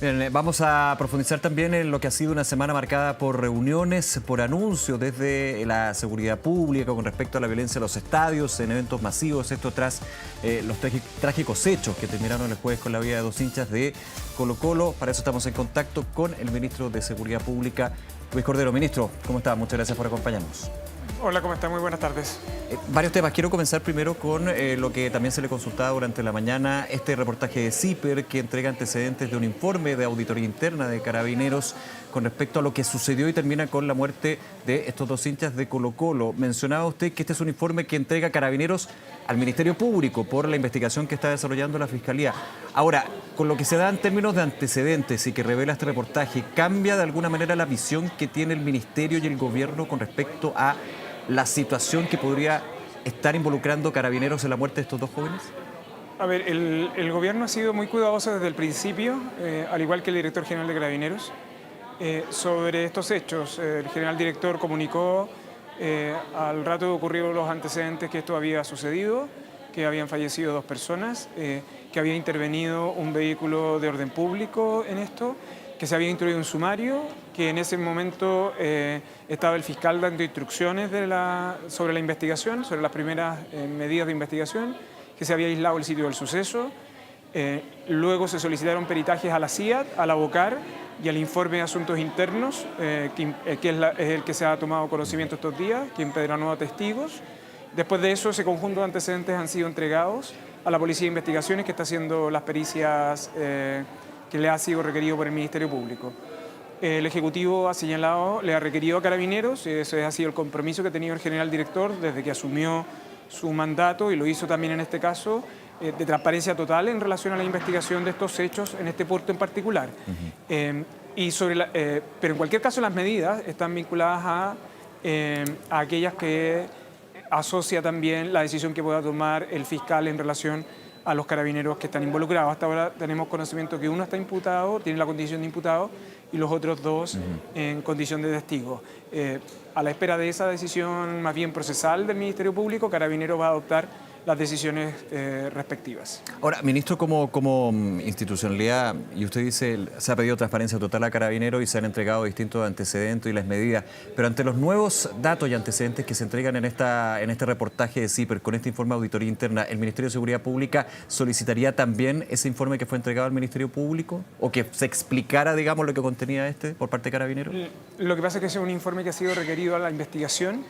Bien, vamos a profundizar también en lo que ha sido una semana marcada por reuniones, por anuncios desde la seguridad pública con respecto a la violencia en los estadios, en eventos masivos, esto tras los trágicos hechos que terminaron el jueves con la vida de dos hinchas de Colo-Colo. Para eso estamos en contacto con el ministro de Seguridad Pública, Luis Cordero. Ministro, ¿cómo está? Muchas gracias por acompañarnos. Hola, ¿cómo está? Muy buenas tardes. Varios temas. Quiero comenzar primero con lo que también se le consultaba durante la mañana, este reportaje de CIPER que entrega antecedentes de un informe de auditoría interna de Carabineros con respecto a lo que sucedió y termina con la muerte de estos dos hinchas de Colo-Colo. Mencionaba usted que este es un informe que entrega Carabineros al Ministerio Público por la investigación que está desarrollando la Fiscalía. Ahora, con lo que se da en términos de antecedentes y que revela este reportaje, ¿cambia de alguna manera la visión que tiene el Ministerio y el Gobierno con respecto a la situación que podría estar involucrando Carabineros en la muerte de estos dos jóvenes? A ver, el gobierno ha sido muy cuidadoso desde el principio, al igual que el director general de Carabineros, sobre estos hechos. El general director comunicó al rato de ocurrido los antecedentes que esto había sucedido, que habían fallecido dos personas, que había intervenido un vehículo de orden público en esto, que se había instruido un sumario, que en ese momento estaba el fiscal dando instrucciones sobre la investigación, sobre las primeras medidas de investigación, que se había aislado el sitio del suceso. Luego se solicitaron peritajes a la CIAT, a la BOCAR y al informe de asuntos internos, que es el que se ha tomado conocimiento estos días, que empedronó a testigos. Después de eso, ese conjunto de antecedentes han sido entregados a la Policía de Investigaciones, que está haciendo las pericias que le ha sido requerido por el Ministerio Público. El Ejecutivo ha señalado, le ha requerido a Carabineros, ese ha sido el compromiso que ha tenido el general director desde que asumió su mandato, y lo hizo también en este caso, de transparencia total en relación a la investigación de estos hechos en este puerto en particular. Pero en cualquier caso las medidas están vinculadas a aquellas que asocia también la decisión que pueda tomar el fiscal en relación a los carabineros que están involucrados. Hasta ahora tenemos conocimiento que uno está imputado, tiene la condición de imputado, y los otros dos en condición de testigo. A la espera de esa decisión más bien procesal del Ministerio Público, Carabineros va a adoptar las decisiones respectivas. Ahora, ministro, como institucionalidad, y usted dice, se ha pedido transparencia total a Carabineros y se han entregado distintos antecedentes y las medidas, pero ante los nuevos datos y antecedentes que se entregan en este reportaje de CIPER, con este informe de auditoría interna, ¿el Ministerio de Seguridad Pública solicitaría también ese informe que fue entregado al Ministerio Público? ¿O que se explicara, digamos, lo que contenía por parte de Carabineros? Lo que pasa es que es un informe que ha sido requerido a la investigación.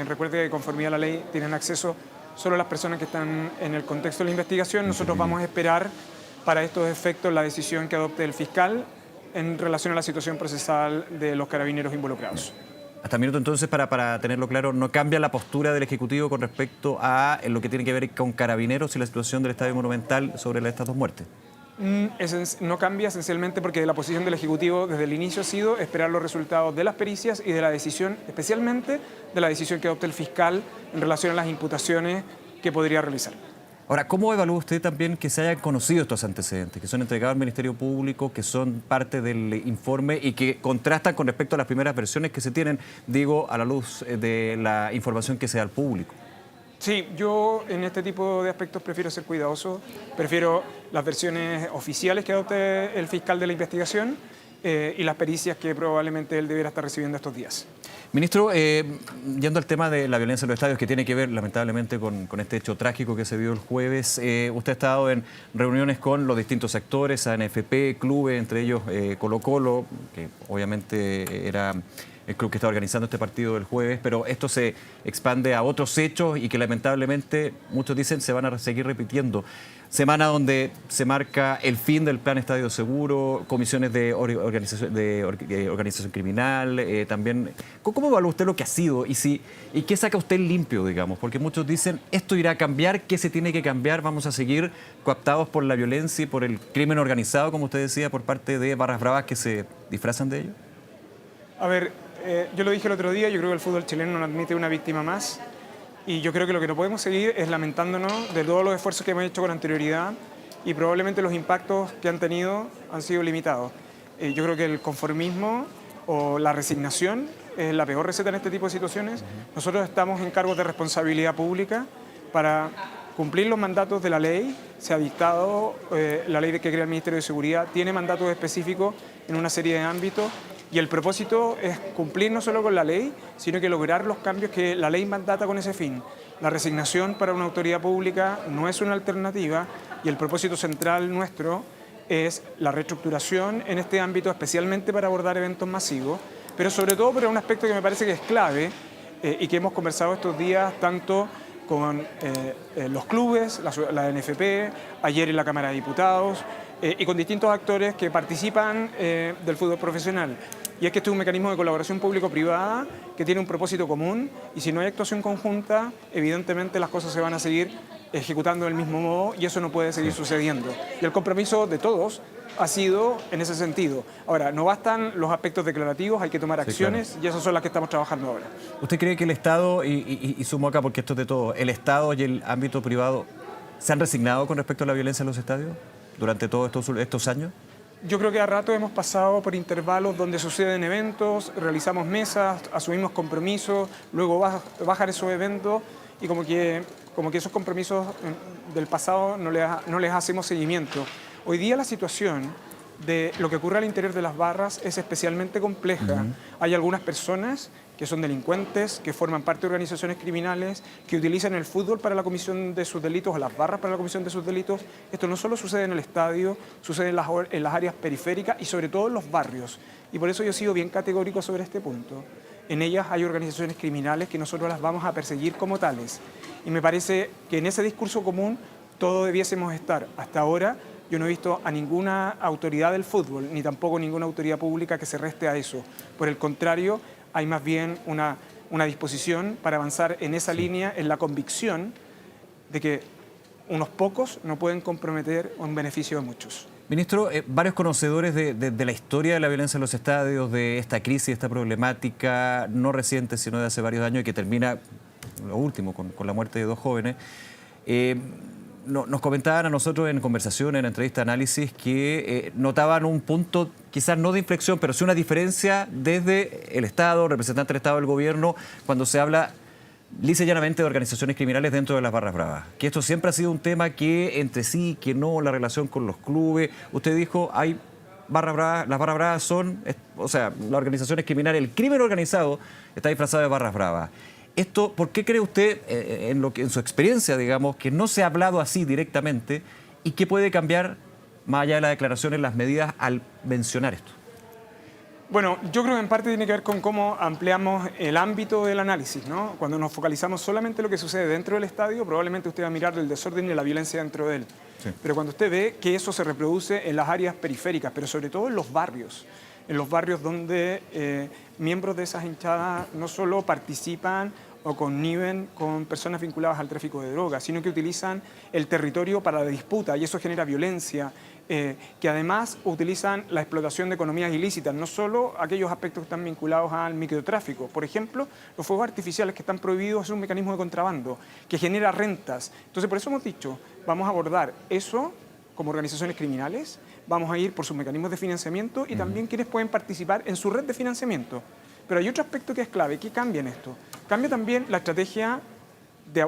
Recuerde que conforme a la ley tienen acceso solo las personas que están en el contexto de la investigación. Nosotros vamos a esperar para estos efectos la decisión que adopte el fiscal en relación a la situación procesal de los carabineros involucrados. Hasta el minuto entonces, para tenerlo claro, ¿no cambia la postura del Ejecutivo con respecto a lo que tiene que ver con Carabineros y la situación del Estadio Monumental sobre estas dos muertes? No cambia esencialmente porque la posición del Ejecutivo desde el inicio ha sido esperar los resultados de las pericias y de la decisión, especialmente de la decisión que adopte el fiscal en relación a las imputaciones que podría realizar. Ahora, ¿cómo evalúa usted también que se hayan conocido estos antecedentes, que son entregados al Ministerio Público, que son parte del informe y que contrastan con respecto a las primeras versiones que se tienen, digo, a la luz de la información que se da al público? Sí, yo en este tipo de aspectos prefiero ser cuidadoso, prefiero las versiones oficiales que adopte el fiscal de la investigación y las pericias que probablemente él deberá estar recibiendo estos días. Ministro, yendo al tema de la violencia en los estadios, que tiene que ver lamentablemente con este hecho trágico que se vio el jueves, usted ha estado en reuniones con los distintos sectores, ANFP, clubes, entre ellos Colo-Colo, que obviamente era el club que está organizando este partido del jueves, pero esto se expande a otros hechos y que lamentablemente, muchos dicen, se van a seguir repitiendo. Semana donde se marca el fin del plan Estadio Seguro, comisiones de organización criminal, también. ¿Cómo evalúa usted lo que ha sido y qué saca usted limpio, digamos? Porque muchos dicen, esto irá a cambiar, ¿qué se tiene que cambiar? Vamos a seguir coaptados por la violencia y por el crimen organizado, como usted decía, por parte de barras bravas que se disfrazan de ello. A ver, yo lo dije el otro día, yo creo que el fútbol chileno no admite una víctima más. Y yo creo que lo que no podemos seguir es lamentándonos de todos los esfuerzos que hemos hecho con anterioridad y probablemente los impactos que han tenido han sido limitados. Yo creo que el conformismo o la resignación es la peor receta en este tipo de situaciones. Nosotros estamos en cargos de responsabilidad pública para cumplir los mandatos de la ley. Se ha dictado la ley que crea el Ministerio de Seguridad, tiene mandatos específicos en una serie de ámbitos y el propósito es cumplir no solo con la ley, sino que lograr los cambios que la ley mandata con ese fin. La resignación para una autoridad pública no es una alternativa y el propósito central nuestro es la reestructuración en este ámbito, especialmente para abordar eventos masivos, pero sobre todo por un aspecto que me parece que es clave y que hemos conversado estos días tanto con los clubes, la NFP, ayer en la Cámara de Diputados y con distintos actores que participan del fútbol profesional. Y es que este es un mecanismo de colaboración público-privada que tiene un propósito común y si no hay actuación conjunta, evidentemente las cosas se van a seguir ejecutando del mismo modo y eso no puede seguir sucediendo. Y el compromiso de todos ha sido en ese sentido. Ahora, no bastan los aspectos declarativos, hay que tomar acciones, claro, y esas son las que estamos trabajando ahora. ¿Usted cree que el Estado, y sumo acá porque esto es de todo, el Estado y el ámbito privado se han resignado con respecto a la violencia en los estadios durante todos estos años? Yo creo que a rato hemos pasado por intervalos donde suceden eventos, realizamos mesas, asumimos compromisos, luego bajan esos eventos y como que esos compromisos del pasado no les hacemos seguimiento. Hoy día la situación de lo que ocurre al interior de las barras es especialmente compleja. Hay algunas personas que son delincuentes, que forman parte de organizaciones criminales, que utilizan el fútbol para la comisión de sus delitos o las barras para la comisión de sus delitos. Esto no solo sucede en el estadio, sucede en las áreas periféricas y sobre todo en los barrios. Y por eso yo he sido bien categórico sobre este punto. En ellas hay organizaciones criminales que nosotros las vamos a perseguir como tales. Y me parece que en ese discurso común todos debiésemos estar. Hasta ahora yo no he visto a ninguna autoridad del fútbol, ni tampoco ninguna autoridad pública que se reste a eso. Por el contrario, hay más bien una disposición para avanzar en esa línea, en la convicción de que unos pocos no pueden comprometer un beneficio de muchos. Ministro, varios conocedores de la historia de la violencia en los estadios, de esta crisis, esta problemática, no reciente, sino de hace varios años y que termina, lo último, con la muerte de 2 jóvenes, nos comentaban a nosotros en conversación, en entrevista, análisis, que notaban un punto, quizás no de inflexión, pero sí una diferencia desde el Estado, representante del Estado, del Gobierno, cuando se habla lisa y llanamente de organizaciones criminales dentro de las barras bravas. Que esto siempre ha sido un tema que entre sí, que no, la relación con los clubes. Usted dijo, hay barras bravas, las barras bravas son, o sea, las organizaciones criminales, el crimen organizado está disfrazado de barras bravas. Esto, ¿por qué cree usted, en su experiencia, digamos, que no se ha hablado así directamente y qué puede cambiar, más allá de las declaraciones, las medidas al mencionar esto? Bueno, yo creo que en parte tiene que ver con cómo ampliamos el ámbito del análisis, ¿no? Cuando nos focalizamos solamente en lo que sucede dentro del estadio, probablemente usted va a mirar el desorden y la violencia dentro de él. Sí. Pero cuando usted ve que eso se reproduce en las áreas periféricas, pero sobre todo en los barrios donde miembros de esas hinchadas no solo participan o conniven con personas vinculadas al tráfico de drogas, sino que utilizan el territorio para la disputa y eso genera violencia, que además utilizan la explotación de economías ilícitas, no solo aquellos aspectos que están vinculados al microtráfico. Por ejemplo, los fuegos artificiales que están prohibidos es un mecanismo de contrabando que genera rentas. Entonces, por eso hemos dicho, vamos a abordar eso como organizaciones criminales, vamos a ir por sus mecanismos de financiamiento y también quienes pueden participar en su red de financiamiento. Pero hay otro aspecto que es clave. ¿Qué cambia en esto? Cambia también la estrategia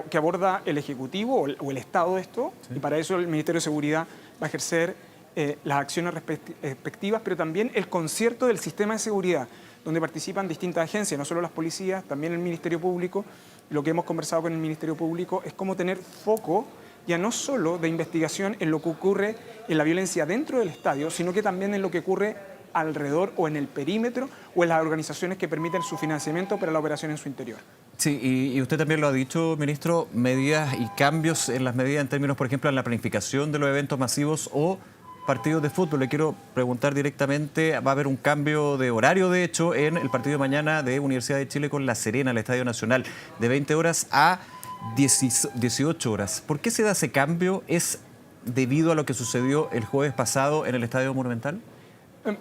que aborda el Ejecutivo o el Estado de esto, sí. Y para eso el Ministerio de Seguridad va a ejercer las acciones respectivas, pero también el concierto del sistema de seguridad, donde participan distintas agencias, no solo las policías, también el Ministerio Público. Lo que hemos conversado con el Ministerio Público es cómo tener foco ya no solo de investigación en lo que ocurre en la violencia dentro del estadio, sino que también en lo que ocurre alrededor o en el perímetro o en las organizaciones que permiten su financiamiento para la operación en su interior. Sí, y usted también lo ha dicho, ministro, medidas y cambios en las medidas en términos, por ejemplo, en la planificación de los eventos masivos o partidos de fútbol. Le quiero preguntar directamente, va a haber un cambio de horario, de hecho, en el partido de mañana de Universidad de Chile con La Serena, el Estadio Nacional, de 20 horas a 18 horas. ¿Por qué se da ese cambio? ¿Es debido a lo que sucedió el jueves pasado en el Estadio Monumental?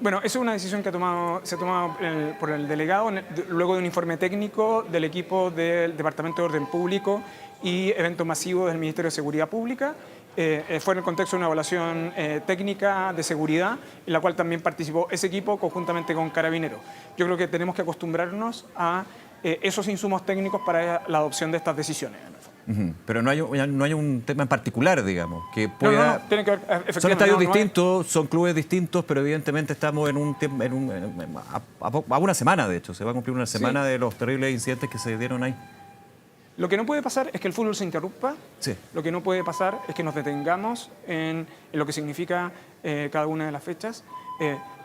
Bueno, esa es una decisión que se ha tomado por el delegado luego de un informe técnico del equipo del Departamento de Orden Público y Eventos Masivos del Ministerio de Seguridad Pública. Fue en el contexto de una evaluación técnica de seguridad en la cual también participó ese equipo conjuntamente con Carabineros. Yo creo que tenemos que acostumbrarnos a esos insumos técnicos para la adopción de estas decisiones. Pero no hay un tema en particular, digamos, que pueda... No, tiene que ver, efectivamente, son estadios distintos, son clubes distintos, pero evidentemente estamos a una semana, de hecho. Se va a cumplir una semana de los terribles incidentes que se dieron ahí. Lo que no puede pasar es que el fútbol se interrumpa. Sí. Lo que no puede pasar es que nos detengamos en lo que significa cada una de las fechas.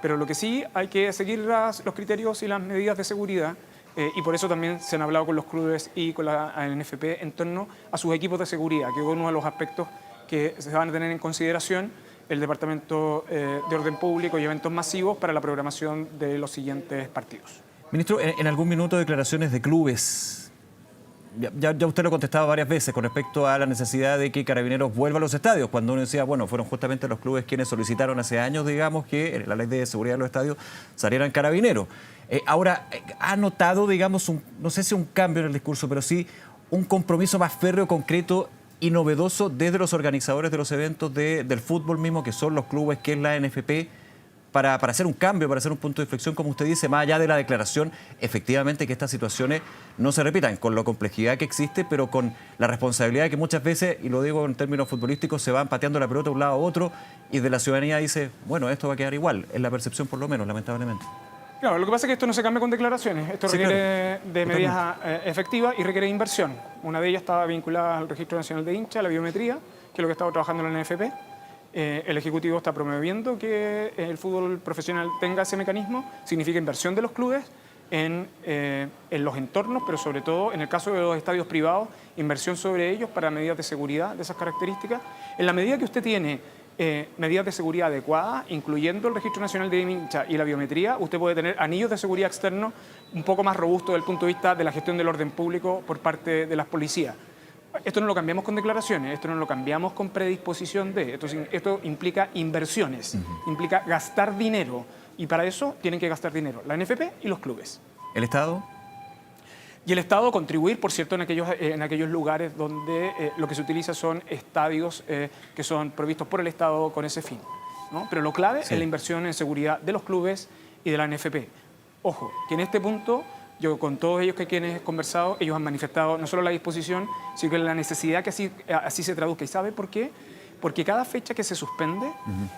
Pero lo que sí hay que seguir los criterios y las medidas de seguridad. Y por eso también se han hablado con los clubes y con la ANFP en torno a sus equipos de seguridad, que es uno de los aspectos que se van a tener en consideración el Departamento de Orden Público y Eventos Masivos para la programación de los siguientes partidos. Ministro, en algún minuto declaraciones de clubes. Ya usted lo contestaba varias veces con respecto a la necesidad de que Carabineros vuelva a los estadios, cuando uno decía, bueno, fueron justamente los clubes quienes solicitaron hace años, digamos, que en la ley de seguridad de los estadios salieran Carabineros. Ahora, ¿ha notado, digamos, no sé si un cambio en el discurso, pero sí un compromiso más férreo, concreto y novedoso desde los organizadores de los eventos del fútbol mismo, que son los clubes, que es la NFP, para hacer un cambio, para hacer un punto de inflexión, como usted dice, más allá de la declaración, efectivamente que estas situaciones no se repitan, con la complejidad que existe, pero con la responsabilidad que muchas veces, y lo digo en términos futbolísticos, se van pateando la pelota de un lado a otro y de la ciudadanía dice, bueno, esto va a quedar igual, es la percepción por lo menos, lamentablemente. Claro, lo que pasa es que esto no se cambia con declaraciones, esto requiere de medidas efectivas y requiere inversión. Una de ellas estaba vinculada al Registro Nacional de Hinchas, a la biometría, que es lo que estaba trabajando en la NFP. El Ejecutivo está promoviendo que el fútbol profesional tenga ese mecanismo, significa inversión de los clubes en los entornos, pero sobre todo en el caso de los estadios privados, inversión sobre ellos para medidas de seguridad de esas características. En la medida que usted tiene medidas de seguridad adecuadas, incluyendo el Registro Nacional de Hinchas y la biometría, usted puede tener anillos de seguridad externos un poco más robustos desde el punto de vista de la gestión del orden público por parte de las policías. Esto no lo cambiamos con declaraciones, esto no lo cambiamos con predisposición de... Esto implica inversiones, implica gastar dinero, y para eso tienen que gastar dinero la NFP y los clubes. ¿El Estado? Y el Estado contribuir, por cierto, en aquellos lugares donde lo que se utiliza son estadios que son provistos por el Estado con ese fin, ¿no? Pero lo clave es la inversión en seguridad de los clubes y de la NFP. Ojo, que en este punto... Yo con todos ellos que quienes he conversado, ellos han manifestado no solo la disposición, sino que la necesidad que así se traduzca. ¿Y sabe por qué? Porque cada fecha que se suspende,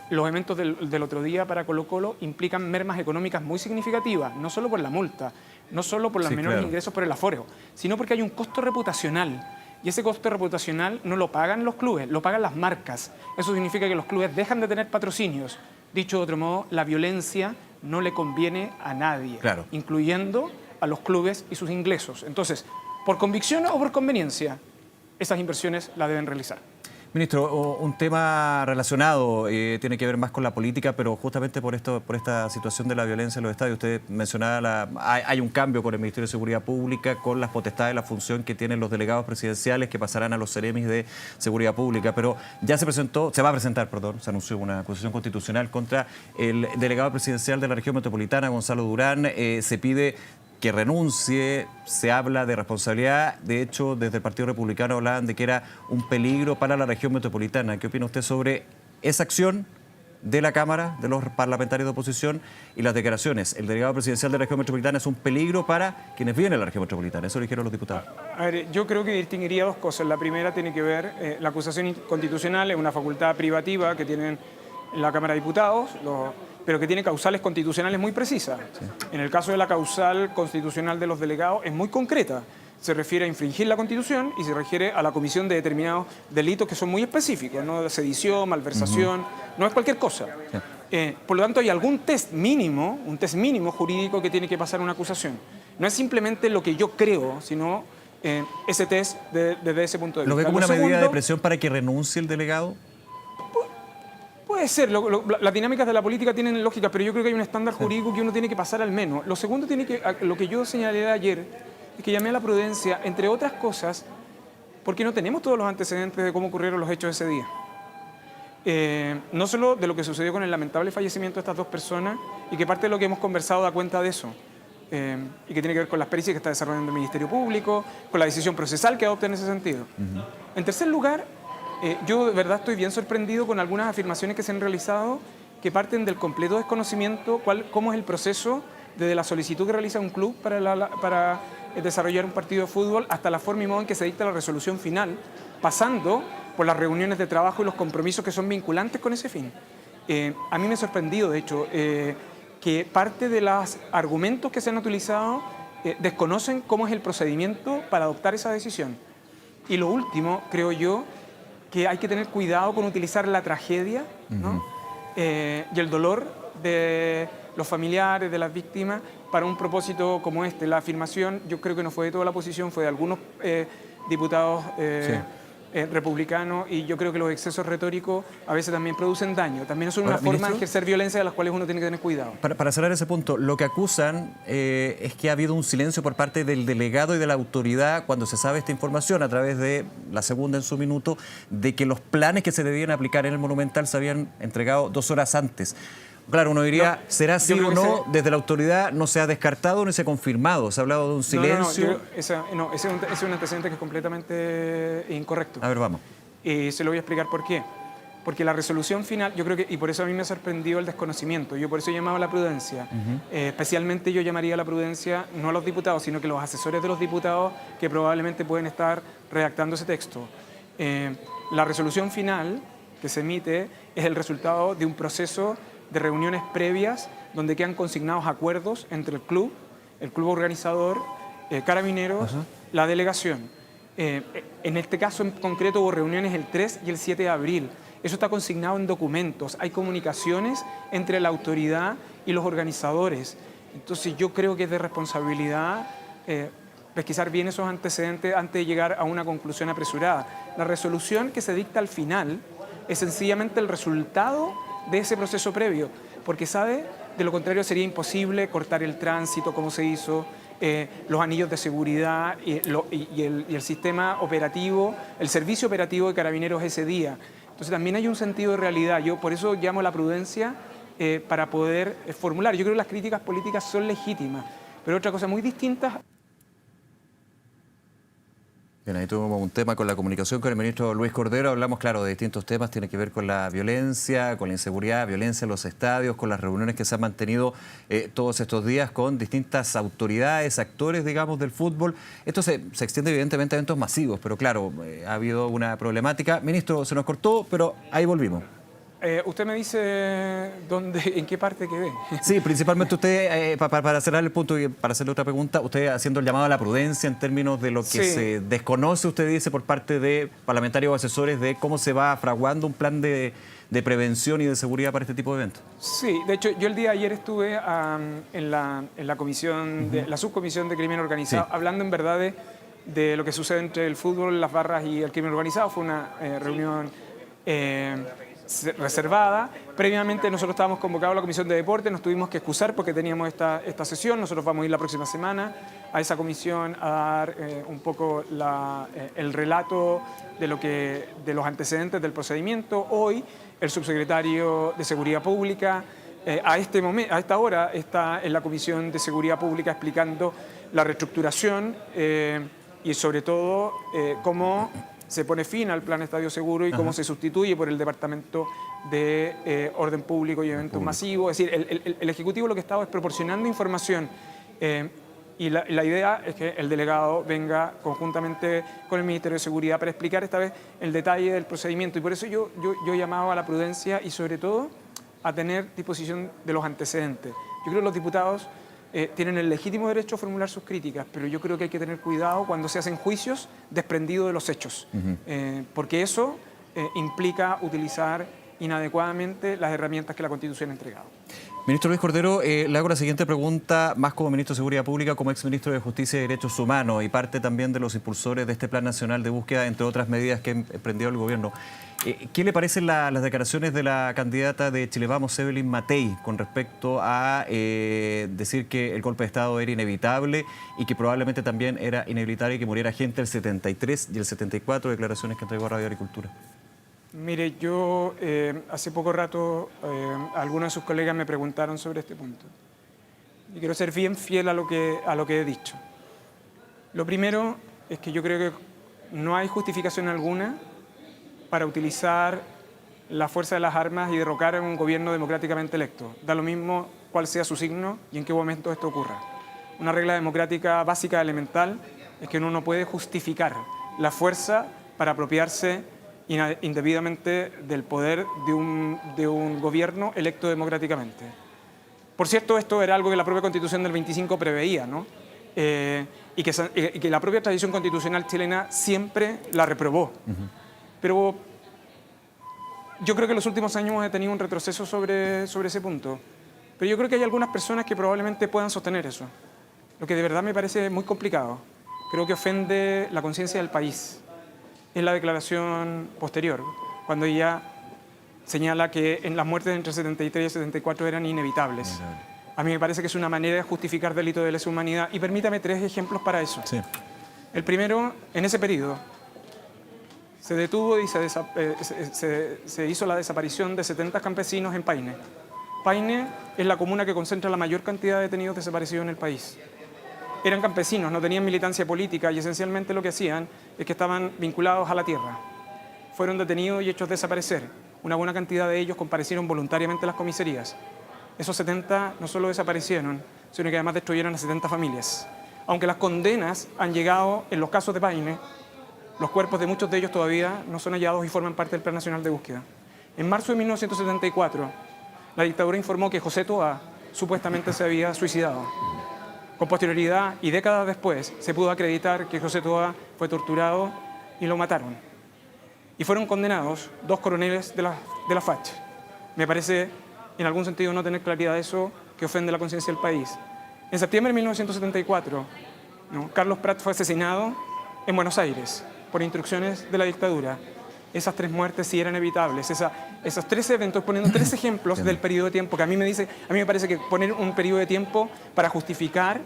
los eventos del otro día para Colo-Colo implican mermas económicas muy significativas, no solo por la multa, no solo por los menores ingresos por el aforo, sino porque hay un costo reputacional. Y ese costo reputacional no lo pagan los clubes, lo pagan las marcas. Eso significa que los clubes dejan de tener patrocinios. Dicho de otro modo, la violencia no le conviene a nadie, incluyendo a los clubes y sus ingresos. Entonces, por convicción o por conveniencia, esas inversiones las deben realizar. Ministro, un tema relacionado, tiene que ver más con la política, pero justamente por esta situación de la violencia en los estadios. Usted mencionaba, hay un cambio con el Ministerio de Seguridad Pública, con las potestades, la función que tienen los delegados presidenciales que pasarán a los seremis de Seguridad Pública, pero ya se va a presentar, se anunció una acusación constitucional contra el delegado presidencial de la región metropolitana, Gonzalo Durán. Se pide que renuncie, se habla de responsabilidad. De hecho, desde el Partido Republicano hablaban de que era un peligro para la región metropolitana. ¿Qué opina usted sobre esa acción de la Cámara, de los parlamentarios de oposición y las declaraciones? El delegado presidencial de la región metropolitana es un peligro para quienes viven en la región metropolitana. Eso lo dijeron los diputados. A ver, yo creo que distinguiría dos cosas. La primera tiene que ver, la acusación constitucional es una facultad privativa que tienen la Cámara de Diputados, pero que tiene causales constitucionales muy precisas. Sí. En el caso de la causal constitucional de los delegados es muy concreta. Se refiere a infringir la Constitución y se refiere a la comisión de determinados delitos que son muy específicos, ¿no? Sedición, malversación, no es cualquier cosa. Sí. Por lo tanto, hay algún un test mínimo jurídico que tiene que pasar una acusación. No es simplemente lo que yo creo, sino ese test desde ese punto de vista. ¿Lo ve como una medida de presión para que renuncie el delegado? Puede ser, las dinámicas de la política tienen lógica, pero yo creo que hay un estándar jurídico que uno tiene que pasar al menos. Lo segundo lo que yo señalé ayer, es que llamé a la prudencia, entre otras cosas, porque no tenemos todos los antecedentes de cómo ocurrieron los hechos ese día. No solo de lo que sucedió con el lamentable fallecimiento de estas dos personas, y que parte de lo que hemos conversado da cuenta de eso, y que tiene que ver con las pericias que está desarrollando el Ministerio Público, con la decisión procesal que adopta en ese sentido. En tercer lugar, yo de verdad estoy bien sorprendido con algunas afirmaciones que se han realizado que parten del completo desconocimiento cómo es el proceso desde la solicitud que realiza un club para desarrollar un partido de fútbol hasta la forma y modo en que se dicta la resolución final, pasando por las reuniones de trabajo y los compromisos que son vinculantes con ese fin. A mí me ha sorprendido, de hecho, que parte de los argumentos que se han utilizado desconocen cómo es el procedimiento para adoptar esa decisión. Y lo último, creo yo, que hay que tener cuidado con utilizar la tragedia, ¿no? Y el dolor de los familiares, de las víctimas, para un propósito como este. La afirmación, yo creo que no fue de toda la oposición, fue de algunos diputados republicanos, y yo creo que los excesos retóricos a veces también producen daño. También son una forma de ejercer violencia de las cuales uno tiene que tener cuidado. Para cerrar ese punto, lo que acusan es que ha habido un silencio por parte del delegado y de la autoridad cuando se sabe esta información a través de la segunda en su minuto, de que los planes que se debían aplicar en el Monumental se habían entregado 2 horas antes. Claro, uno diría, no, ¿será así o no? Desde la autoridad no se ha descartado, no se ha confirmado, se ha hablado de un silencio. Ese es un antecedente que es completamente incorrecto. A ver, vamos. Se lo voy a explicar por qué. Porque la resolución final, yo creo que, y por eso a mí me ha sorprendido el desconocimiento, yo por eso he llamado a la prudencia. Especialmente yo llamaría a la prudencia no a los diputados, sino que los asesores de los diputados que probablemente pueden estar redactando ese texto. La resolución final que se emite es el resultado de un proceso de reuniones previas donde quedan consignados acuerdos entre el club organizador, Carabineros, la delegación. En este caso en concreto hubo reuniones el 3 y el 7 de abril. Eso está consignado en documentos, hay comunicaciones entre la autoridad y los organizadores. Entonces yo creo que es de responsabilidad pesquisar bien esos antecedentes antes de llegar a una conclusión apresurada. La resolución que se dicta al final es sencillamente el resultado de ese proceso previo, porque sabe, de lo contrario sería imposible cortar el tránsito como se hizo, los anillos de seguridad y el sistema operativo, el servicio operativo de Carabineros ese día. Entonces también hay un sentido de realidad. Yo por eso llamo a la prudencia para poder formular. Yo creo que las críticas políticas son legítimas, pero otra cosa muy distinta. Bien, ahí tuvimos un tema con la comunicación con el ministro Luis Cordero. Hablamos, claro, de distintos temas. Tiene que ver con la violencia, con la inseguridad, violencia en los estadios, con las reuniones que se han mantenido todos estos días con distintas autoridades, actores, digamos, del fútbol. Esto se extiende evidentemente a eventos masivos, pero claro, ha habido una problemática. Ministro, se nos cortó, pero ahí volvimos. Usted me dice en qué parte quedé. Sí, principalmente usted, para cerrar el punto y para hacerle otra pregunta, usted haciendo el llamado a la prudencia en términos de lo que se desconoce, usted dice, por parte de parlamentarios o asesores, de cómo se va fraguando un plan de prevención y de seguridad para este tipo de eventos. Sí, de hecho, yo el día de ayer estuve en la comisión, la subcomisión de crimen organizado, hablando en verdad de lo que sucede entre el fútbol, las barras y el crimen organizado. Fue una reunión reservada. Previamente nosotros estábamos convocados a la Comisión de Deportes, nos tuvimos que excusar porque teníamos esta sesión. Nosotros vamos a ir la próxima semana a esa comisión a dar un poco el relato de los antecedentes del procedimiento. Hoy el subsecretario de Seguridad Pública a esta hora está en la Comisión de Seguridad Pública explicando la reestructuración y sobre todo cómo se pone fin al plan Estadio Seguro y cómo se sustituye por el Departamento de Orden Público y Eventos Masivos. Es decir, el Ejecutivo lo que estaba es proporcionando información y la idea es que el delegado venga conjuntamente con el Ministerio de Seguridad para explicar esta vez el detalle del procedimiento. Y por eso yo llamaba a la prudencia y sobre todo a tener disposición de los antecedentes. Yo creo que los diputados tienen el legítimo derecho a formular sus críticas, pero yo creo que hay que tener cuidado cuando se hacen juicios desprendidos de los hechos, porque eso implica utilizar inadecuadamente las herramientas que la Constitución ha entregado. Ministro Luis Cordero, le hago la siguiente pregunta, más como ministro de Seguridad Pública, como exministro de Justicia y Derechos Humanos y parte también de los impulsores de este Plan Nacional de Búsqueda, entre otras medidas que ha emprendido el gobierno. ¿Qué le parecen las declaraciones de la candidata de Chile Vamos, Evelyn Matei, con respecto a decir que el golpe de Estado era inevitable y que probablemente también era inevitable que muriera gente el 73 y el 74, declaraciones que entregó a Radio Agricultura? Mire, yo hace poco rato algunos de sus colegas me preguntaron sobre este punto. Y quiero ser bien fiel a lo que he dicho. Lo primero es que yo creo que no hay justificación alguna para utilizar la fuerza de las armas y derrocar a un gobierno democráticamente electo. Da lo mismo cuál sea su signo y en qué momento esto ocurra. Una regla democrática básica elemental es que uno no puede justificar la fuerza para apropiarse indebidamente del poder de un gobierno electo democráticamente. Por cierto, esto era algo que la propia Constitución del 25 preveía, ¿no? Y que la propia tradición constitucional chilena siempre la reprobó. Pero yo creo que en los últimos años hemos tenido un retroceso sobre ese punto. Pero yo creo que hay algunas personas que probablemente puedan sostener eso. Lo que de verdad me parece muy complicado. Creo que ofende la conciencia del país. Es la declaración posterior, cuando ella señala que en las muertes entre 73 y 74 eran inevitables. A mí me parece que es una manera de justificar delitos de lesa humanidad. Y permítame 3 ejemplos para eso. Sí. El primero, en ese periodo, se detuvo y se hizo la desaparición de 70 campesinos en Paine. Paine es la comuna que concentra la mayor cantidad de detenidos desaparecidos en el país. Eran campesinos, no tenían militancia política y esencialmente lo que hacían es que estaban vinculados a la tierra. Fueron detenidos y hechos desaparecer. Una buena cantidad de ellos comparecieron voluntariamente a las comisarías. Esos 70 no solo desaparecieron, sino que además destruyeron a 70 familias. Aunque las condenas han llegado en los casos de Paine, los cuerpos de muchos de ellos todavía no son hallados y forman parte del Plan Nacional de Búsqueda. En marzo de 1974, la dictadura informó que José Toá supuestamente se había suicidado. Con posterioridad y décadas después, se pudo acreditar que José Toá fue torturado y lo mataron. Y fueron condenados 2 coroneles de la FACH. Me parece, en algún sentido, no tener claridad de eso que ofende la conciencia del país. En septiembre de 1974, Carlos Prat fue asesinado en Buenos Aires por instrucciones de la dictadura. Esas 3 muertes sí eran evitables. Esos 3 eventos, poniendo 3 ejemplos del periodo de tiempo, que a mí me parece que poner un periodo de tiempo para justificar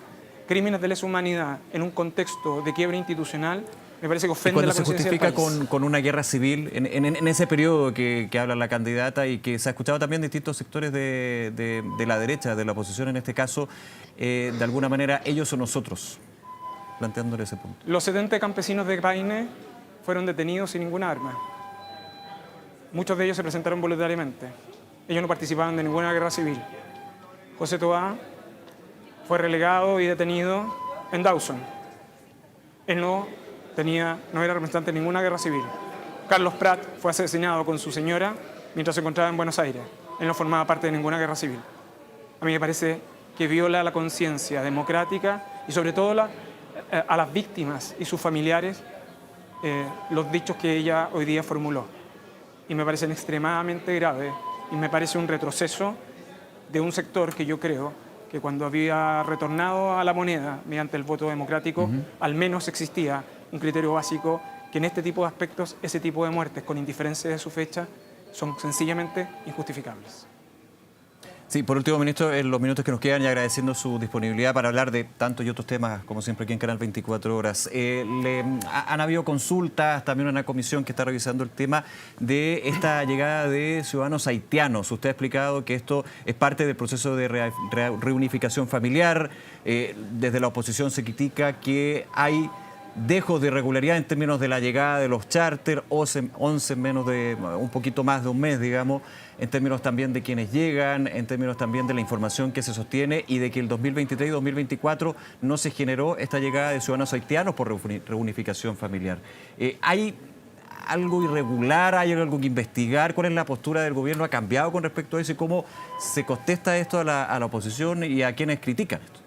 crímenes de lesa humanidad en un contexto de quiebra institucional, me parece que ofende la conciencia del país. Cuando se justifica con una guerra civil, en ese periodo que habla la candidata y que se ha escuchado también de distintos sectores de la derecha, de la oposición en este caso, de alguna manera, ellos o nosotros, planteándole ese punto. Los 70 campesinos de Paine fueron detenidos sin ninguna arma. Muchos de ellos se presentaron voluntariamente. Ellos no participaban de ninguna guerra civil. José Toá fue relegado y detenido en Dawson. Él no era representante de ninguna guerra civil. Carlos Prat fue asesinado con su señora mientras se encontraba en Buenos Aires. Él no formaba parte de ninguna guerra civil. A mí me parece que viola la conciencia democrática y sobre todo a las víctimas y sus familiares los dichos que ella hoy día formuló. Y me parecen extremadamente graves y me parece un retroceso de un sector que yo creo que cuando había retornado a la moneda mediante el voto democrático, al menos existía un criterio básico que en este tipo de aspectos, ese tipo de muertes con indiferencia de su fecha, son sencillamente injustificables. Sí, por último, ministro, en los minutos que nos quedan y agradeciendo su disponibilidad para hablar de tantos y otros temas, como siempre aquí en Canal 24 Horas. Han habido consultas, también una comisión que está revisando el tema de esta llegada de ciudadanos haitianos. Usted ha explicado que esto es parte del proceso de reunificación familiar. Desde la oposición se critica que hay dejos de irregularidad en términos de la llegada de los charters, 11 menos de un poquito más de un mes, digamos, en términos también de quienes llegan, en términos también de la información que se sostiene y de que el 2023 y 2024 no se generó esta llegada de ciudadanos haitianos por reunificación familiar. ¿Hay algo irregular? ¿Hay algo que investigar? ¿Cuál es la postura del gobierno? ¿Ha cambiado con respecto a eso? ¿Y cómo se contesta esto a la oposición y a quienes critican esto?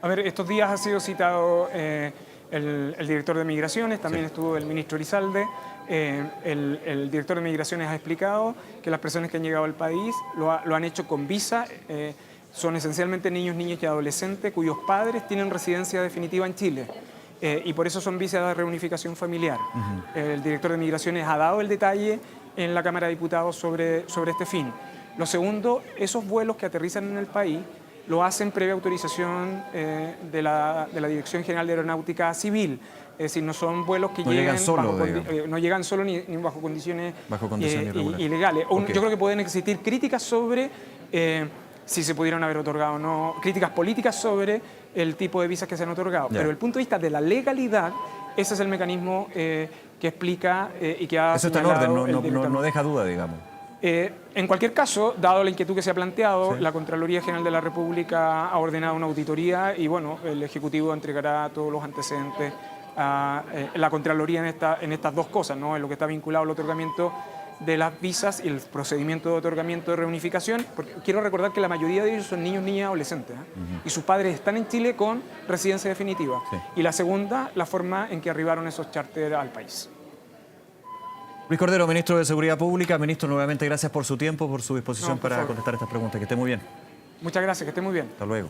A ver, estos días ha sido citado el director de Migraciones, también estuvo el ministro Elizalde. El director de Migraciones ha explicado que las personas que han llegado al país lo han hecho con visa. Son esencialmente niños, niñas y adolescentes cuyos padres tienen residencia definitiva en Chile. Y por eso son visas de reunificación familiar. El director de Migraciones ha dado el detalle en la Cámara de Diputados sobre este fin. Lo segundo, esos vuelos que aterrizan en el país lo hacen previa autorización de la Dirección General de Aeronáutica Civil. Es decir, no son vuelos que no llegan solo ni bajo condiciones ilegales. Okay. Yo creo que pueden existir críticas sobre si se pudieron haber otorgado o no, críticas políticas sobre el tipo de visas que se han otorgado. Pero desde el punto de vista de la legalidad, ese es el mecanismo que explica y que ha eso está en orden, no deja duda, digamos. En cualquier caso, dado la inquietud que se ha planteado, Sí. la Contraloría General de la República ha ordenado una auditoría y bueno, el Ejecutivo entregará todos los antecedentes a la Contraloría en estas dos cosas, ¿no? En lo que está vinculado al otorgamiento de las visas y el procedimiento de otorgamiento de reunificación, porque quiero recordar que la mayoría de ellos son niños, niñas, adolescentes, y sus padres están en Chile con residencia definitiva. Sí. Y la segunda, la forma en que arribaron esos charters al país. Luis Cordero, ministro de Seguridad Pública. Ministro, nuevamente gracias por su tiempo, por su disposición No, por para favor. contestar estas preguntas. Que esté muy bien. Muchas gracias, que esté muy bien. Hasta luego.